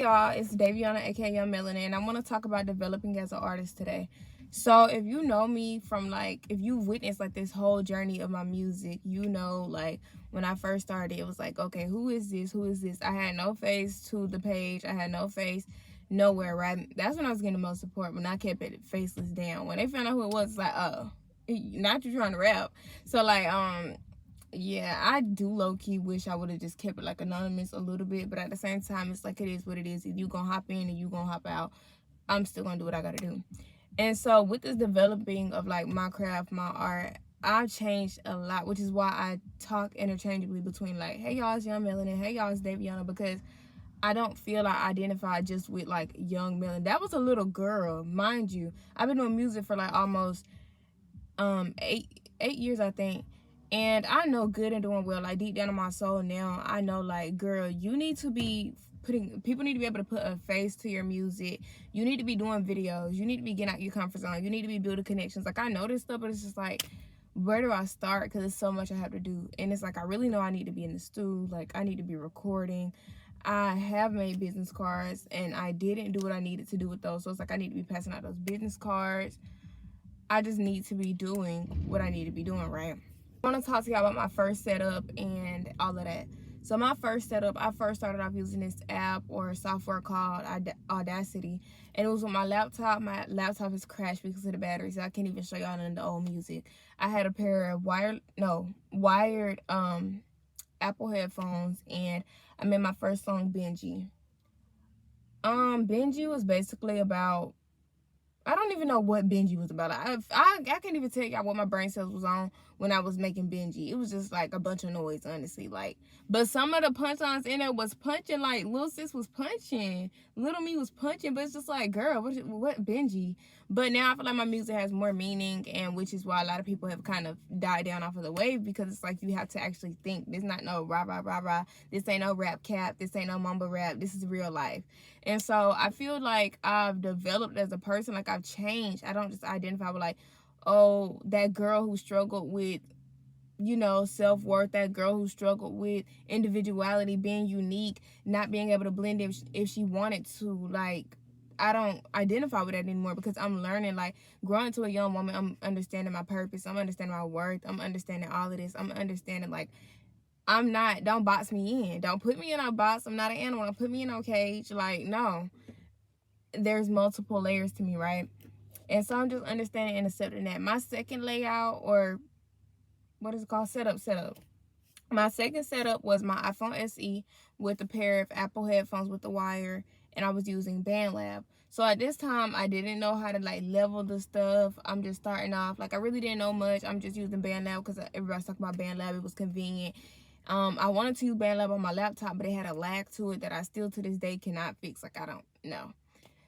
Y'all, it's Daviana, aka Young Melanin, and I want to talk about developing as an artist today. So, if you know me from like, if you witnessed like this whole journey of my music, you know, like when I first started, it was like, okay, who is this? Who is this? I had no face to the page, I had no face nowhere, right? That's when I was getting the most support when I kept it faceless down. When they found out who it was, it's like, oh, not you trying to rap. So, like, yeah, I do low key wish I would have just kept it like anonymous a little bit, but at the same time, it's like it is what it is. If you gonna hop in and you gonna hop out, I'm still gonna do what I gotta do. And so with this developing of like my craft, my art, I've changed a lot, which is why I talk interchangeably between like, hey y'all, it's Young Melanin, hey y'all, it's Daviana, because I don't feel I identify just with like Young Melanin. That was a little girl, mind you. I've been doing music for like almost 8 years, I think. And I know good and doing well, like deep down in my soul now, I know like, girl, you need to be people need to be able to put a face to your music. You need to be doing videos. You need to be getting out your comfort zone. You need to be building connections. Like, I know this stuff, but it's just like, where do I start? Because it's so much I have to do. And it's like, I really know I need to be in the studio. Like, I need to be recording. I have made business cards and I didn't do what I needed to do with those. So it's like, I need to be passing out those business cards. I just need to be doing what I need to be doing, right? I want to talk to y'all about my first setup and all of that. So my first setup, I first started off using this app or software called Audacity, and it was with my laptop. My laptop is crashed because of the battery, so I can't even show y'all none of the old music. I had a pair of wired Apple headphones, and I made my first song, Benji. Benji was basically about, I don't even know what Benji was about. I can't even tell y'all what my brain cells was on when I was making Benji. It was just like a bunch of noise, honestly. Like, but some of the punchlines in there was punching. Like, Lil Sis was punching, Little Me was punching. But it's just like, girl, what Benji? But now I feel like my music has more meaning, and which is why a lot of people have kind of died down off of the wave, because it's like you have to actually think. This not no rah rah rah rah. This ain't no rap cap. This ain't no mumble rap. This is real life. And so I feel like I've developed as a person, like I've changed. I don't just identify with like, oh, that girl who struggled with, you know, self-worth, that girl who struggled with individuality, being unique, not being able to blend if she wanted to. Like, I don't identify with that anymore, because I'm learning, like, growing to a young woman, I'm understanding my purpose, I'm understanding my worth, I'm understanding all of this, I'm understanding, like, I'm not, don't box me in. Don't put me in a box. I'm not an animal. Don't put me in a cage. Like, no. There's multiple layers to me, right? And so I'm just understanding and accepting that. My second layout, or what is it called? Setup. My second setup was my iPhone SE with a pair of Apple headphones with the wire, and I was using BandLab. So at this time, I didn't know how to like level the stuff. I'm just starting off. Like, I really didn't know much. I'm just using BandLab because everybody's talking about BandLab. It was convenient. I wanted to use BandLab on my laptop, but it had a lag to it that I still to this day cannot fix. Like, I don't know.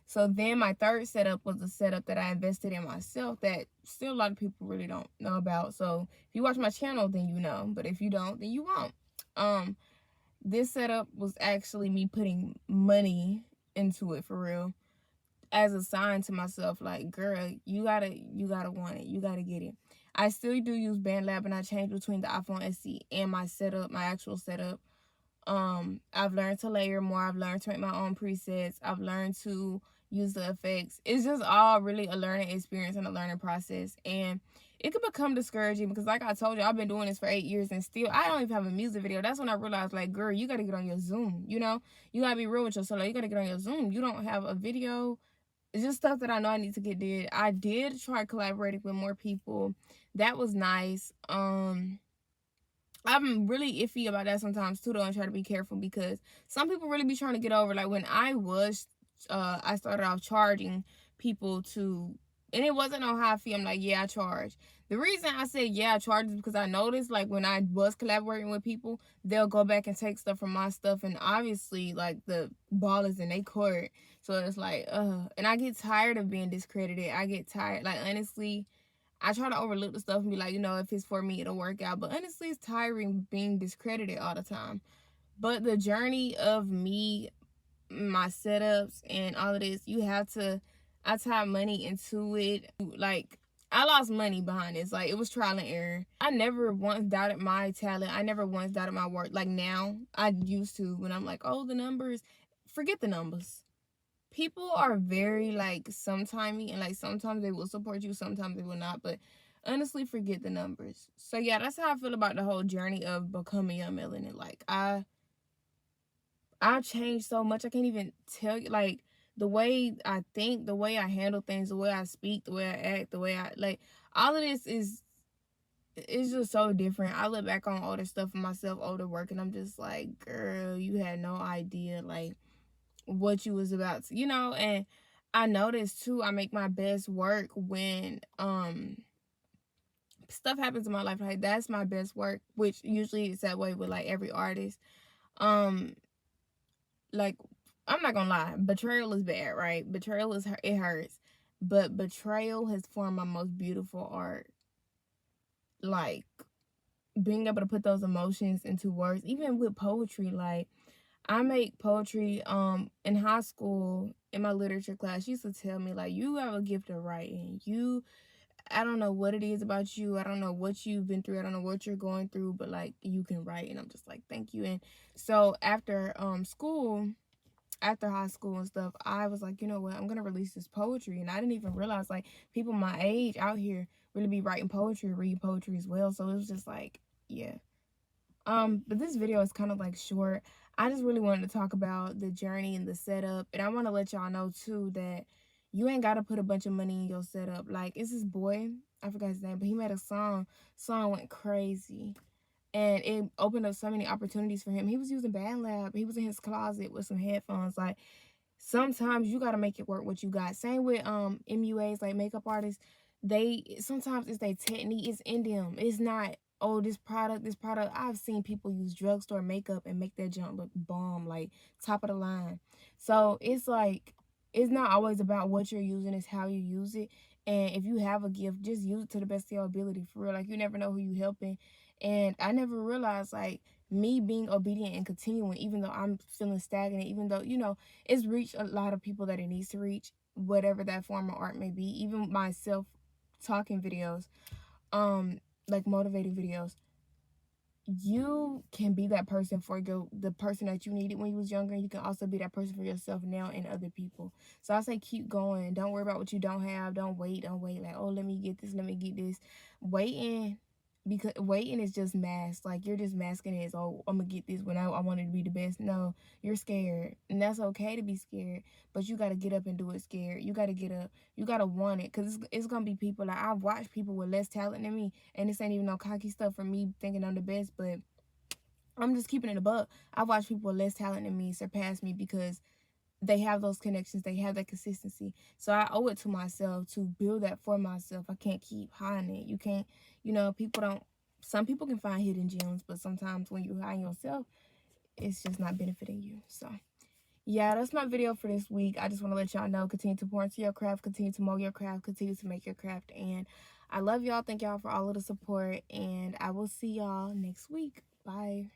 So then my third setup was a setup that I invested in myself that still a lot of people really don't know about. So if you watch my channel, then you know. But if you don't, then you won't. This setup was actually me putting money into it for real, as a sign to myself, like, girl, you gotta want it. You gotta get it. I still do use BandLab, and I change between the iPhone SE and my setup, my actual setup. I've learned to layer more. I've learned to make my own presets. I've learned to use the effects. It's just all really a learning experience and a learning process. And it could become discouraging because, like I told you, I've been doing this for 8 years and still I don't even have a music video. That's when I realized, like, girl, you got to get on your Zoom, you know? You got to be real with yourself. Like, you got to get on your Zoom. You don't have a video. It's just stuff that I know I need to get did. I did try collaborating with more people. That was nice. I'm really iffy about that sometimes too, though, and try to be careful because some people really be trying to get over. Like, when I started off charging people to, and it wasn't on high fee. I'm like, yeah, I charge. The reason I said yeah, I charge is because I noticed, like, when I was collaborating with people, they'll go back and take stuff from my stuff, and obviously, like, the ball is in their court. So it's like, and I get tired of being discredited. I get tired, like, honestly. I try to overlook the stuff and be like, you know, if it's for me, it'll work out. But honestly, it's tiring being discredited all the time. But the journey of me, my setups, and all of this, I tied money into it. Like, I lost money behind this. Like, it was trial and error. I never once doubted my talent. I never once doubted my work. Like, now, I used to when I'm like, oh, the numbers. forget the numbers. People are very like sometimey, and like sometimes they will support you, sometimes they will not, but honestly, forget the numbers. So yeah, that's how I feel about the whole journey of becoming Young Melanin. Like I changed so much. I can't even tell you, like, the way I think, the way I handle things, the way I speak, the way I act, the way I like, all of this is, it's just so different. I look back on all this stuff for myself, older work, and I'm just like, girl, you had no idea like what you was about to, and I noticed too, I make my best work when stuff happens in my life. Like, that's my best work, which usually is that way with like every artist. Um like, I'm not gonna lie, betrayal is bad, right? Betrayal is, it hurts, but betrayal has formed my most beautiful art. Like, being able to put those emotions into words, even with poetry. Like, I make poetry in high school. In my literature class, she used to tell me, like, you have a gift of writing. I don't know what it is about you. I don't know what you've been through. I don't know what you're going through, but like, you can write. And I'm just like, thank you. And so after school, after high school and stuff, I was like, you know what, I'm gonna release this poetry. And I didn't even realize like people my age out here really be writing poetry, reading poetry as well. So it was just like, yeah. But this video is kind of like short. I just really wanted to talk about the journey and the setup. And I want to let y'all know too that you ain't got to put a bunch of money in your setup. Like, it's this boy, I forgot his name, but he made a song. Song went crazy. And it opened up so many opportunities for him. He was using BandLab. He was in his closet with some headphones. Like, sometimes you got to make it work what you got. Same with MUAs, like makeup artists. They sometimes it's their technique, it's in them. It's not, oh, this product. I've seen people use drugstore makeup and make that junk look bomb, like top of the line. So it's like, it's not always about what you're using, it's how you use it. And if you have a gift, just use it to the best of your ability, for real. Like, you never know who you helping. And I never realized, like, me being obedient and continuing, even though I'm feeling stagnant, even though, it's reached a lot of people that it needs to reach, whatever that form of art may be. Even my self talking videos, like motivating videos, you can be that person for the person that you needed when you was younger. And you can also be that person for yourself now and other people. So I say keep going. Don't worry about what you don't have. Don't wait. Like, oh, let me get this. Waiting, because waiting is just mask. Like, you're just masking it as, oh, I'm gonna get this when I want it to be the best. No, you're scared, and that's okay to be scared, but you got to get up and do it scared. You got to get up. You got to want it, because it's gonna be people. Like, I've watched people with less talent than me, and this ain't even no cocky stuff for me thinking I'm the best, but I'm just keeping it a buck. I've watched people with less talent than me surpass me because they have those connections, they have that consistency. So I owe it to myself to build that for myself. I can't keep hiding it. You can't, some people can find hidden gems, but sometimes when you hide yourself, it's just not benefiting you. So yeah, that's my video for this week. I just want to let y'all know, continue to pour into your craft, continue to mold your craft, continue to make your craft. And I love y'all. Thank y'all for all of the support, and I will see y'all next week. Bye.